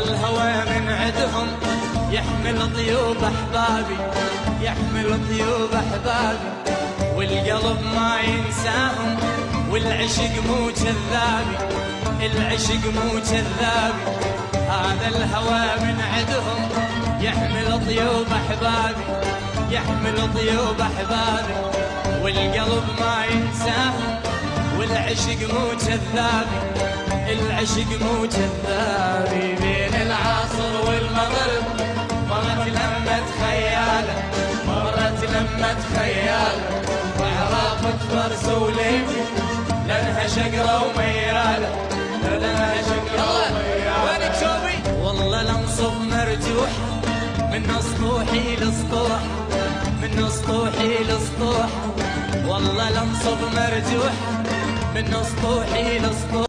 الهوى من عدهم يحمل طيوب احبابي، يحمل طيوب احبابي، والقلب ما ينساهم، والعشق مو كذابي، العشق مو كذابي. هذا الهوى من عدهم يحمل طيوب احبابي، يحمل طيوب احبابي، والقلب ما ينساهم، والعشق مو كذابي، العشق مو كذابي. بين العصر والمغرب مرت لمة خياله، مرت لمة خياله، وعرافة فرس وليفي لانها شقرة ومياله، لانها شقرة ومياله. وينك شوفي؟ والله لنصب مرجوح من اسطوحي لسطوح، من اسطوحي لسطوح، والله لنصب مرجوح من اسطوحي لسطوح.